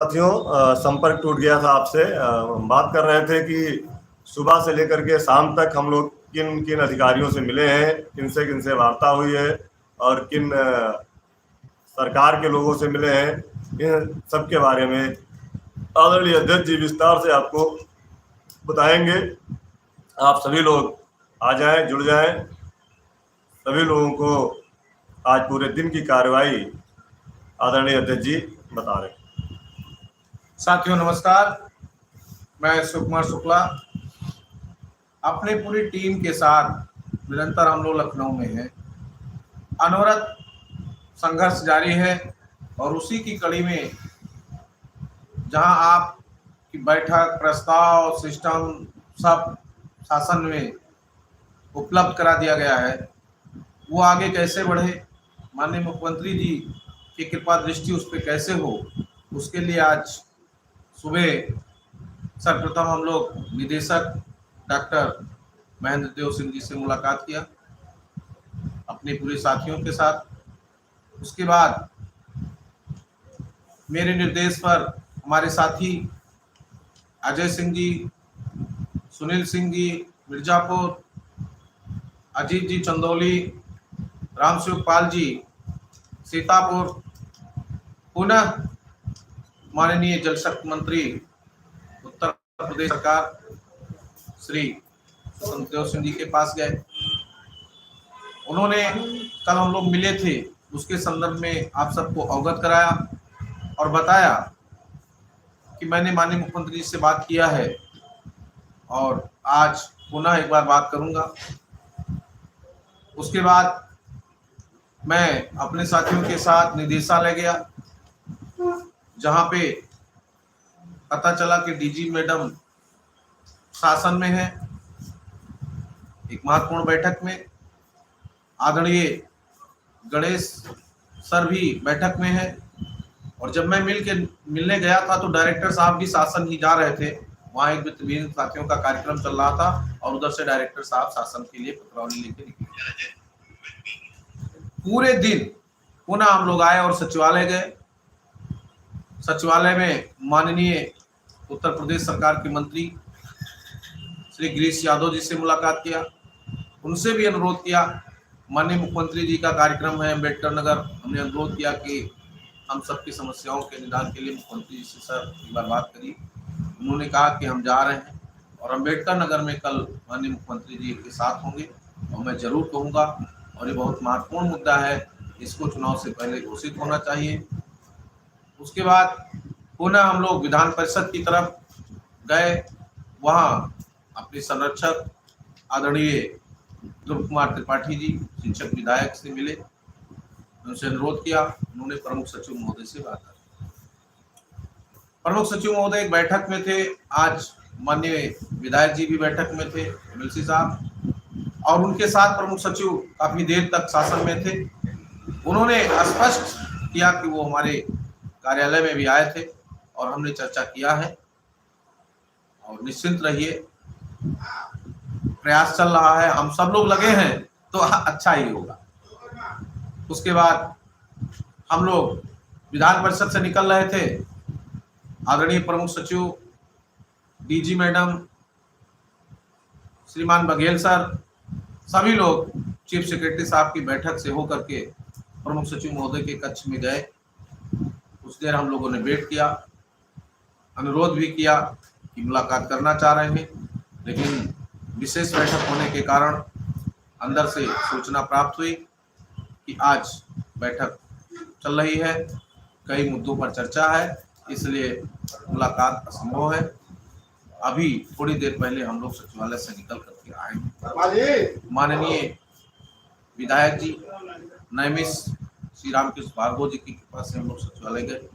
साथियों, संपर्क टूट गया था आपसे। हम बात कर रहे थे कि सुबह से लेकर के शाम तक हम लोग किन किन अधिकारियों से मिले हैं, किन से वार्ता हुई है और किन सरकार के लोगों से मिले हैं, इन सब के बारे में आदरणीय अध्यक्ष जी विस्तार से आपको बताएंगे। आप सभी लोग आ जाएं, जुड़ जाएं। सभी लोगों को आज पूरे दिन की कार्रवाई आदरणीय अध्यक्ष जी बता रहे हैं। साथियों नमस्कार, मैं सुकुमार शुक्ला अपनी पूरी टीम के साथ निरंतर हम लोग लखनऊ में हैं। अनवरत संघर्ष जारी है और उसी की कड़ी में जहां आपकी बैठक, प्रस्ताव, सिस्टम सब शासन में उपलब्ध करा दिया गया है, वो आगे कैसे बढ़े, माननीय मुख्यमंत्री जी की कृपा दृष्टि उस पर कैसे हो, उसके लिए आज सुबह सर्वप्रथम हम लोग निदेशक डॉक्टर महेंद्र देव सिंह जी से मुलाकात किया अपने पूरे साथियों के साथ। उसके बाद मेरे निर्देश पर हमारे साथी अजय सिंह जी, सुनील सिंह जी मिर्जापुर, अजीत जी चंदौली, रामशिव पाल जी सीतापुर, पुनः माननीय जल शक्ति मंत्री उत्तर प्रदेश सरकार श्री संतदेव सिंह जी के पास गए। उन्होंने कल हम लोग मिले थे, उसके संदर्भ में आप सबको अवगत कराया और बताया कि मैंने माननीय मुख्यमंत्री जी से बात किया है और आज पुनः एक बार बात करूंगा। उसके बाद मैं अपने साथियों के साथ निदेशालय गया, जहां पे पता चला कि डीजी मैडम शासन में है। एक महत्वपूर्ण बैठक में आदरणीय गणेश सर भी बैठक में है और जब मैं मिलने गया था तो डायरेक्टर साहब भी शासन ही जा रहे थे। वहाँ एक विभिन्न साथियों का कार्यक्रम चल रहा था और उधर से डायरेक्टर साहब शासन के लिए पत्रौली लेके निकले। पूरे दिन पुनः हम लोग आए और सचिवालय गए। सचिवालय में माननीय उत्तर प्रदेश सरकार के मंत्री श्री गिरीश यादव जी से मुलाकात किया। उनसे भी अनुरोध किया, माननीय मुख्यमंत्री जी का कार्यक्रम है अम्बेडकर नगर, हमने अनुरोध किया कि हम सबकी समस्याओं के निदान के लिए मुख्यमंत्री जी से सर एक बार बात करिए। उन्होंने कहा कि हम जा रहे हैं और अम्बेडकर नगर में कल माननीय मुख्यमंत्री जी के साथ होंगे और मैं जरूर कहूँगा, और ये बहुत महत्वपूर्ण मुद्दा है, इसको चुनाव से पहले घोषित होना चाहिए। उसके बाद पुनः हम लोग विधान परिषद की तरफ गए। वहाँ अपने संरक्षक आदरणीय ध्रुव कुमार त्रिपाठी जी शिक्षक विधायक से मिले, उनसे अनुरोध किया। उन्होंने प्रमुख सचिव महोदय से बात की। प्रमुख सचिव महोदय एक बैठक में थे, आज माननीय विधायक जी भी बैठक में थे, एमएलसी साहब, और उनके साथ प्रमुख सचिव काफी देर तक शासन में थे। उन्होंने स्पष्ट किया कि वो हमारे कार्यालय में भी आए थे और हमने चर्चा किया है और निश्चिंत रहिए, प्रयास चल रहा है, हम सब लोग लगे हैं तो अच्छा ही होगा। उसके बाद हम लोग विधान परिषद से निकल रहे थे। आदरणीय प्रमुख सचिव, डीजी मैडम, श्रीमान बघेल सर, सभी लोग चीफ सेक्रेटरी साहब की बैठक से होकर के प्रमुख सचिव महोदय के कक्ष में गए। कुछ देर हम लोगों ने वेट किया, अनुरोध भी किया कि मुलाकात करना चाह रहे हैं, लेकिन विशेष बैठक होने के कारण अंदर से सूचना प्राप्त हुई कि आज बैठक चल रही है, कई मुद्दों पर चर्चा है, इसलिए मुलाकात असंभव है। अभी थोड़ी देर पहले हम लोग सचिवालय से निकल करके आए। माननीय विधायक जी नैमिष श्री रामकृष्ण भार्गव जी की कृपा से हम लोग सचिवालय गए।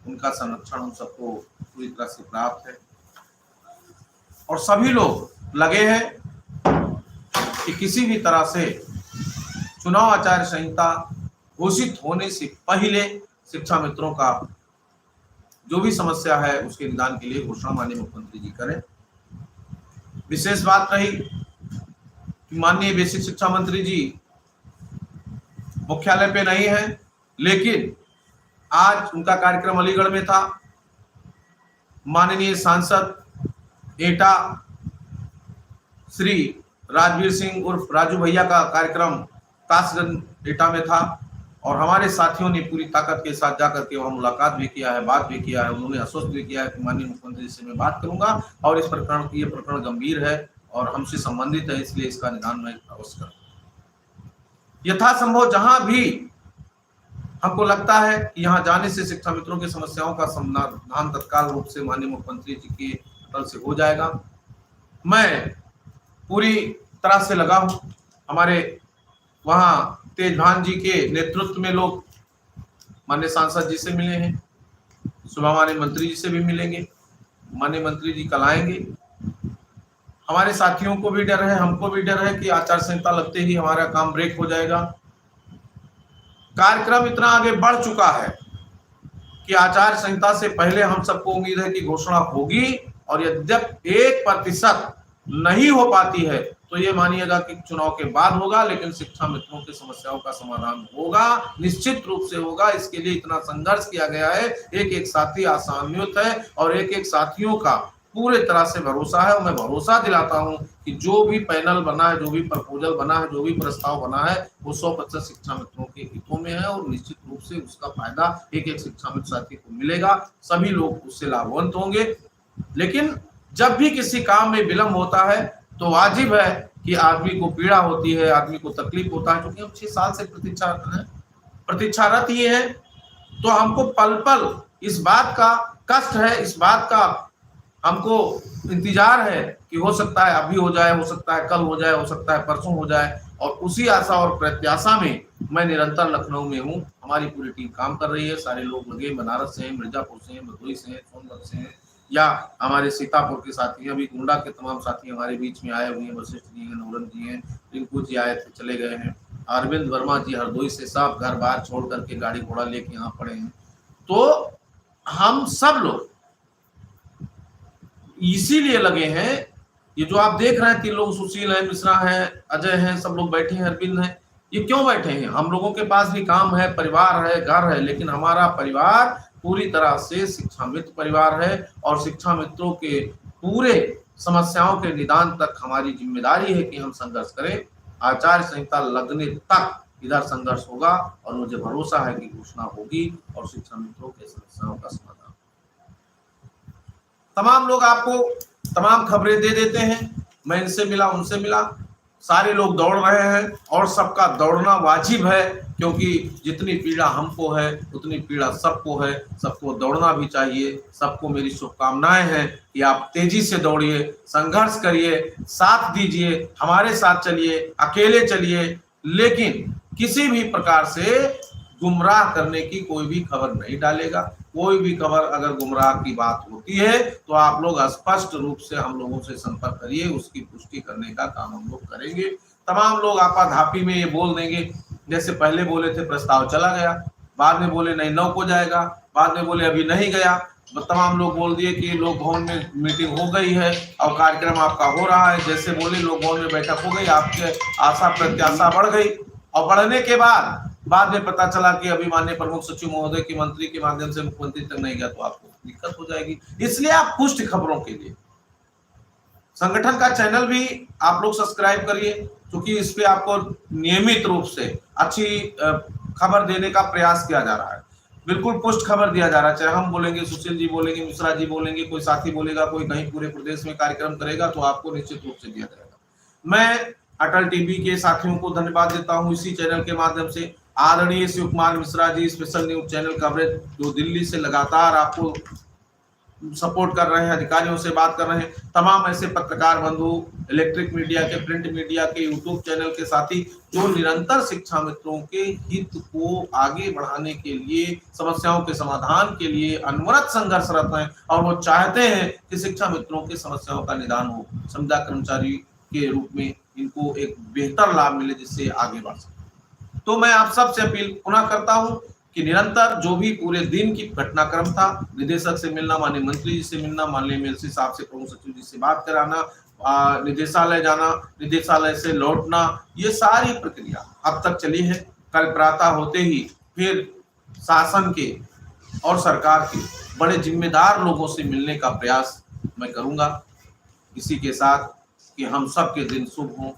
उनका संरक्षण हम सबको पूरी तरह से प्राप्त है और सभी लोग लगे हैं कि किसी भी तरह से चुनाव आचार संहिता घोषित होने से पहले शिक्षा मित्रों का जो भी समस्या है उसके निदान के लिए घोषणा माननीय मुख्यमंत्री जी करें। विशेष बात रही कि माननीय बेसिक शिक्षा मंत्री जी मुख्यालय पे नहीं है, लेकिन आज उनका कार्यक्रम अलीगढ़ में था। माननीय सांसद एटा श्री राजवीर सिंह उर्फ राजू भैया का कार्यक्रम कासगंज एटा में था और हमारे साथियों ने पूरी ताकत के साथ जाकर के वहां मुलाकात भी किया है, बात भी किया है। उन्होंने आश्वस्त भी किया है कि माननीय मुख्यमंत्री से मैं बात करूंगा और इस प्रकरण ये प्रकरण गंभीर है और हमसे संबंधित है, इसलिए इसका निदान मैं अवश्य करूंगा। यथासंभव जहां भी हमको लगता है कि यहाँ जाने से शिक्षा मित्रों की समस्याओं का समाधान तत्काल रूप से माननीय मुख्यमंत्री जी के पटल से हो जाएगा। मैं पूरी तरह से लगा हूं। हमारे वहाँ तेजभान जी के नेतृत्व में लोग माननीय सांसद जी से मिले हैं, सुबह माननीय मंत्री जी से भी मिलेंगे, माननीय मंत्री जी कल आएंगे। हमारे साथियों को भी डर है, हमको भी डर है कि आचार संहिता लगते ही हमारा काम ब्रेक हो जाएगा। कार्यक्रम इतना आगे बढ़ चुका है कि आचार संहिता से पहले हम सबको उम्मीद है कि घोषणा होगी और यद्यप 1% नहीं हो पाती है तो ये मानिएगा कि चुनाव के बाद होगा, लेकिन शिक्षा मित्रों की समस्याओं का समाधान होगा, निश्चित रूप से होगा। इसके लिए इतना संघर्ष किया गया है, एक एक साथी आशान्वित है और एक एक साथियों का पूरे तरह से भरोसा है और मैं भरोसा दिलाता हूं कि जो भी पैनल बना है, जो भी प्रपोजल बना है, जो भी प्रस्ताव बना है वो 100% शिक्षा मित्रों के हितों में है और निश्चित रूप से उसका फायदा एक एक शिक्षा मित्र साथी को मिलेगा, सभी लोग उससे लाभवंत होंगे। लेकिन जब भी किसी काम में विलंब होता है तो वाजिब है कि आदमी को पीड़ा होती है, आदमी को तकलीफ होता है, क्योंकि हम 6 साल से प्रतीक्षारत ये है तो हमको पल पल इस बात का कष्ट है, इस बात का हमको इंतजार है कि हो सकता है अभी हो जाए, हो सकता है कल हो जाए, हो सकता है परसों हो जाए। और उसी आशा और प्रत्याशा में मैं निरंतर लखनऊ में हूँ। हमारी पूरी टीम काम कर रही है, सारे लोग लगे, बनारस से हैं, मिर्जापुर से हैं, भदोही से हैं, सोनभद्र से हैं या हमारे सीतापुर के साथी हैं। अभी गोंडा के तमाम साथी हमारे बीच में आए हुए हैं, वशिष्ठ जी हैं, नौरन जी हैं, रिंकू जी आए थे, चले गए हैं, अरविंद वर्मा जी हरदोई से सब घर बार छोड़ करके गाड़ी घोड़ा लेके यहाँ पड़े हैं। तो हम सब लोग इसीलिए लगे हैं। ये जो आप देख रहे हैं 3 लोग, सुशील है, मिश्रा है, अजय हैं, सब लोग बैठे हैं, अरविंद हैं, ये क्यों बैठे हैं? हम लोगों के पास भी काम है, परिवार है, घर है, लेकिन हमारा परिवार पूरी तरह से शिक्षा मित्र परिवार है और शिक्षा मित्रों के पूरे समस्याओं के निदान तक हमारी जिम्मेदारी है कि हम संघर्ष करें। आचार संहिता लगने तक इधर संघर्ष होगा और मुझे भरोसा है कि घोषणा होगी और शिक्षा मित्रों के समस्याओं का समाधान। तमाम लोग आपको तमाम खबरें दे देते हैं, मैं इनसे मिला, उनसे मिला, सारे लोग दौड़ रहे हैं और सबका दौड़ना वाजिब है, क्योंकि जितनी पीड़ा हमको है उतनी पीड़ा सबको है, सबको दौड़ना भी चाहिए। सबको मेरी शुभकामनाएं हैं कि आप तेजी से दौड़िए, संघर्ष करिए, साथ दीजिए, हमारे साथ चलिए, अकेले चलिए, लेकिन किसी भी प्रकार से गुमराह करने की कोई भी खबर नहीं डालेगा। कोई भी खबर अगर गुमराह की बात होती है तो आप लोग स्पष्ट रूप से हम लोगों से संपर्क करिए, उसकी पुष्टि करने का काम हम लोग करेंगे। तमाम लोग आपाधापी में ये बोल देंगे, जैसे पहले बोले थे प्रस्ताव चला गया, बाद में बोले नहीं 9 को जाएगा, बाद में बोले अभी नहीं गया, तमाम लोग बोल दिए कि लोक भवन में मीटिंग हो गई है और कार्यक्रम आपका हो रहा है, जैसे बोले लोक भवन में बैठक हो गई, आपके आशा प्रत्याशा बढ़ गई और बढ़ने के बाद में पता चला कि अभी माननीय प्रमुख सचिव महोदय की मंत्री के माध्यम से मुख्यमंत्री तक नहीं गया, तो आपको दिक्कत हो जाएगी। इसलिए आप पुष्ट खबरों के लिए संगठन का चैनल भी आप लोग सब्सक्राइब करिए, क्योंकि इस पे आपको नियमित रूप से अच्छी खबर देने का प्रयास किया जा रहा है। बिल्कुल पुष्ट खबर दिया जा रहा है, चाहे हम बोलेंगे, सुशील जी बोलेंगे, मिश्रा जी बोलेंगे, कोई साथी बोलेगा, कोई कहीं पूरे प्रदेश में कार्यक्रम करेगा, तो आपको निश्चित रूप से दिया जाएगा। मैं अटल टीवी के साथियों को धन्यवाद देता हूं, इसी चैनल के माध्यम से आदरणीय Shiv Kumar Mishra ji special news channel coverage जो दिल्ली से लगातार आपको सपोर्ट कर रहे हैं, अधिकारियों से बात कर रहे हैं, तमाम ऐसे पत्रकार बंधु, इलेक्ट्रिक मीडिया के, प्रिंट मीडिया के, यूट्यूब चैनल के साथी जो निरंतर शिक्षा मित्रों के हित को आगे बढ़ाने के लिए, समस्याओं के समाधान के लिए अनवरत संघर्षरत हैं और वो चाहते हैं कि शिक्षा मित्रों की समस्याओं का निदान हो, संविदा कर्मचारी के रूप में इनको एक बेहतर लाभ मिले जिससे आगे बढ़ सके। तो मैं आप सबसे अपील पुनः करता हूं कि निरंतर जो भी पूरे दिन की घटनाक्रम था, निदेशक से मिलना, माननीय मंत्री जी से मिलना, माननीय मेलसी साहब से, प्रमुख सचिव जी से बात कराना, निदेशालय जाना, निदेशालय से लौटना, ये सारी प्रक्रिया अब तक चली है। कल प्रातः होते ही फिर शासन के और सरकार के बड़े जिम्मेदार लोगों से मिलने का प्रयास मैं करूंगा, इसी के साथ कि हम सब के दिन शुभ हों,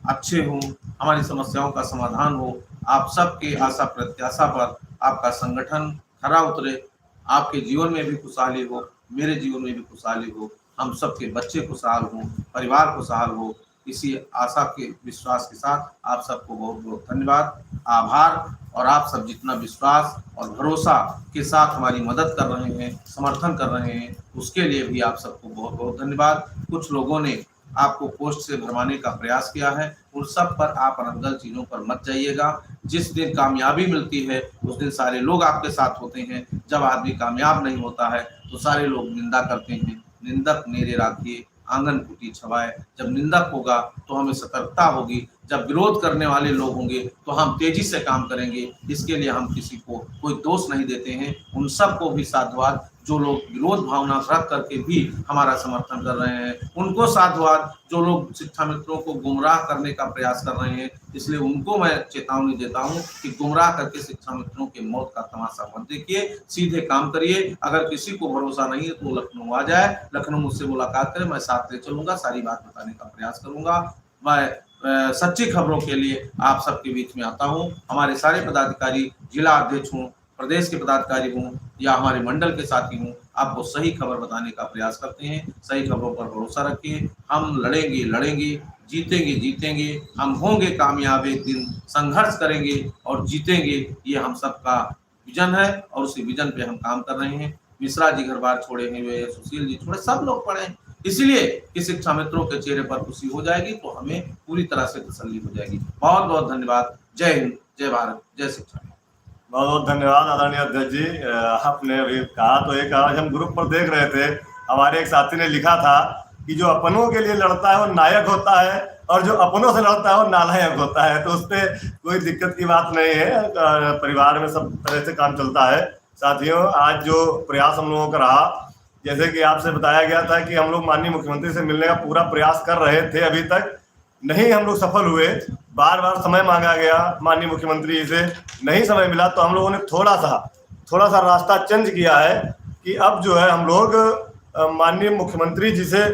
अच्छे हों, हमारी समस्याओं का समाधान हो, आप सबके आशा प्रत्याशा पर आपका संगठन खरा उतरे, आपके जीवन में भी खुशहाली हो, मेरे जीवन में भी खुशहाली हो, हम सबके बच्चे खुशहाल हों, परिवार खुशहाल हो। इसी आशा के विश्वास के साथ आप सबको बहुत बहुत धन्यवाद, आभार। और आप सब जितना विश्वास और भरोसा के साथ हमारी मदद कर रहे हैं, समर्थन कर रहे हैं, उसके लिए भी आप सबको बहुत बहुत धन्यवाद। कुछ लोगों ने आपको पोस्ट से भरमाने का प्रयास किया है, उन सब पर आप अनर्गल चीज़ों पर मत जाइएगा। जिस दिन कामयाबी मिलती है उस दिन सारे लोग आपके साथ होते हैं, जब आदमी कामयाब नहीं होता है तो सारे लोग निंदा करते हैं। निंदक नेरे राखिए आंगन फूटी छवाए। जब निंदक होगा तो हमें सतर्कता होगी, जब विरोध करने वाले लोग होंगे तो हम तेजी से काम करेंगे। इसके लिए हम किसी को कोई दोष नहीं देते हैं। उन सबको भी साधुवाद, जो लोग विरोध भावना रख करके भी हमारा समर्थन कर रहे हैं, उनको साधुवाद। जो लोग शिक्षा मित्रों को गुमराह करने का प्रयास कर रहे हैं, इसलिए उनको मैं चेतावनी देता हूं कि गुमराह करके शिक्षा मित्रों के मौत का तमाशा मत देखिए, सीधे काम करिए। अगर किसी को भरोसा नहीं है तो लखनऊ आ जाए, लखनऊ मुझसे मुलाकात करें, मैं साथ ले चलूंगा, सारी बात बताने का प्रयास करूंगा। मैं सच्ची खबरों के लिए आप सबके बीच में आता हूं। हमारे सारे पदाधिकारी, जिला अध्यक्ष हों, प्रदेश के पदाधिकारी हों या हमारे मंडल के साथी हों, आपको सही खबर बताने का प्रयास करते हैं। सही खबरों पर भरोसा रखिए। हम लड़ेंगे लड़ेंगे, जीतेंगे जीतेंगे, हम होंगे कामयाब एक दिन, संघर्ष करेंगे और जीतेंगे। ये हम सबका विजन है और उसी विजन पे हम काम कर रहे हैं। मिश्रा जी घर बार छोड़े हुए, सुशील जी छोड़े, सब लोग पढ़े, इसलिए कि शिक्षा मित्रों के चेहरे पर खुशी हो जाएगी तो हमें पूरी तरह से तसल्ली हो जाएगी। बहुत बहुत धन्यवाद। जय हिंद, जय भारत, जय शिक्षा। बहुत बहुत धन्यवाद आदरणीय अध्यक्ष जी। आपने अभी कहा तो एक आज हम ग्रुप पर देख रहे थे, हमारे एक साथी ने लिखा था कि जो अपनों के लिए लड़ता है वो नायक होता है और जो अपनों से लड़ता है वो नालायक होता है। तो उस पर कोई दिक्कत की बात नहीं है, परिवार में सब तरह से काम चलता है। साथियों, आज जो प्रयास हम लोगों का रहा, जैसे कि आपसे बताया गया था कि हम लोग माननीय मुख्यमंत्री से मिलने का पूरा प्रयास कर रहे थे, अभी तक नहीं हम लोग सफल हुए। बार बार समय मांगा गया माननीय मुख्यमंत्री से, नहीं समय मिला तो हम लोगों ने थोड़ा सा रास्ता चेंज किया है कि अब जो है हम लोग माननीय मुख्यमंत्री जी से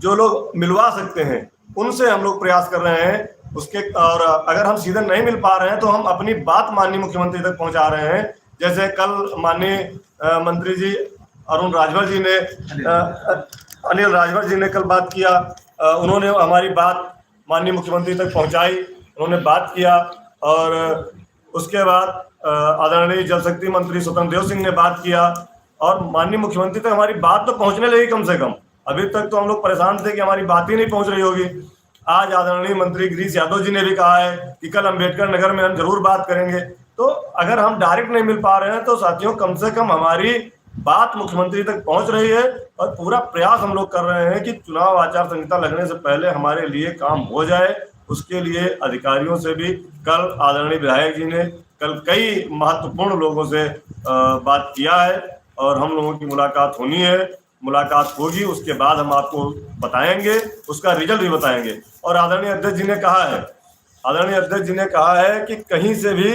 जो लोग मिलवा सकते हैं उनसे हम लोग प्रयास कर रहे हैं उसके। और अगर हम सीधे नहीं मिल पा रहे हैं तो हम अपनी बात माननीय मुख्यमंत्री तक पहुंचा रहे हैं। जैसे कल माननीय मंत्री जी अरुण राजभर जी ने अनिल राजभर जी ने कल बात किया, उन्होंने हमारी बात माननीय मुख्यमंत्री तक पहुंचाई, उन्होंने बात किया। और उसके बाद आदरणीय जल शक्ति मंत्री स्वतंत्र देव सिंह ने बात किया और माननीय मुख्यमंत्री तक हमारी बात तो पहुंचने लगी कम से कम। अभी तक तो हम लोग परेशान थे कि हमारी बात ही नहीं पहुंच रही होगी। आज आदरणीय मंत्री गिरीश यादव जी ने भी कहा है कि कल अम्बेडकर नगर में हम जरूर बात करेंगे। तो अगर हम डायरेक्ट नहीं मिल पा रहे हैं तो साथियों कम से कम हमारी बात मुख्यमंत्री तक पहुंच रही है और पूरा प्रयास हम लोग कर रहे हैं कि चुनाव आचार संहिता लगने से पहले हमारे लिए काम हो जाए। उसके लिए अधिकारियों से भी कल आदरणीय विधायक जी ने कल कई महत्वपूर्ण लोगों से बात किया है और हम लोगों की मुलाकात होनी है, मुलाकात होगी, उसके बाद हम आपको बताएंगे, उसका रिजल्ट भी बताएंगे। और आदरणीय अध्यक्ष जी ने कहा है कि कहीं से भी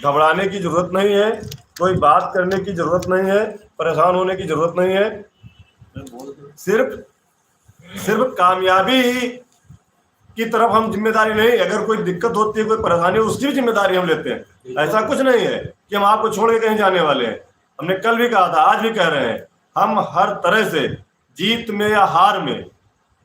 घबराने की जरूरत नहीं है, कोई बात करने की जरूरत नहीं है, परेशान होने की जरूरत नहीं है, सिर्फ कामयाबी की तरफ हम जिम्मेदारी नहीं, अगर कोई दिक्कत होती है, कोई परेशानी हो, उसकी भी जिम्मेदारी हम लेते हैं। ऐसा कुछ नहीं है कि हम आपको छोड़ के कहीं जाने वाले हैं। हमने कल भी कहा था, आज भी कह रहे हैं, हम हर तरह से जीत में या हार में,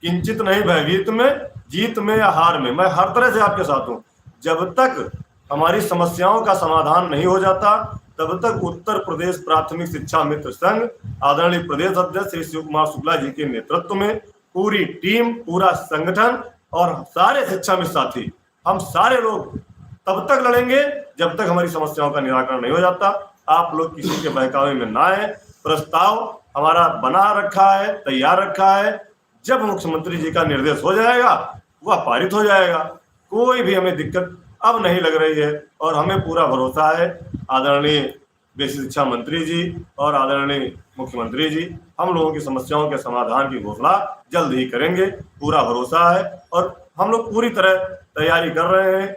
किंचित नहीं भयभीत में, जीत में या हार में, मैं हर तरह से आपके साथ हूँ। जब तक हमारी समस्याओं का समाधान नहीं हो जाता तब तक उत्तर प्रदेश प्राथमिक शिक्षा मित्र संघ आदरणीय प्रदेश अध्यक्ष श्री शिव कुमार शुक्ला जी के नेतृत्व में पूरी टीम, पूरा संगठन और सारे शिक्षा मित्र साथी, हम सारे लोग तब तक लड़ेंगे जब तक हमारी समस्याओं का निराकरण नहीं हो जाता। आप लोग किसी के बहकावे में ना आए। प्रस्ताव हमारा बना रखा है, तैयार रखा है, जब मुख्यमंत्री जी का निर्देश हो जाएगा वह पारित हो जाएगा। कोई भी हमें दिक्कत अब नहीं लग रही है और हमें पूरा भरोसा है आदरणीय बेसिक शिक्षा मंत्री जी और आदरणीय मुख्यमंत्री जी हम लोगों की समस्याओं के समाधान की घोषणा जल्द ही करेंगे, पूरा भरोसा है। और हम लोग पूरी तरह तैयारी कर रहे हैं,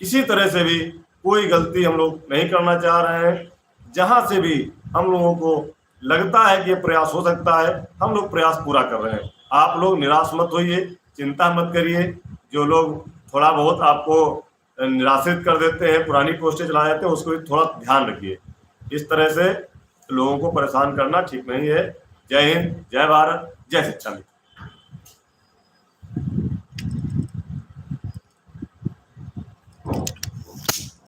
किसी तरह से भी कोई गलती हम लोग नहीं करना चाह रहे हैं। जहां से भी हम लोगों को लगता है कि ये प्रयास हो सकता है, हम लोग प्रयास पूरा कर रहे हैं। आप लोग निराश मत होइए, चिंता मत करिए। जो लोग थोड़ा बहुत आपको निराशित कर देते हैं, पुरानी पोस्टें चला देते हैं, उसको भी थोड़ा ध्यान रखिए। इस तरह से लोगों को परेशान करना ठीक नहीं है। जय हिंद, जय भारत, जय शिक्षा मित्र।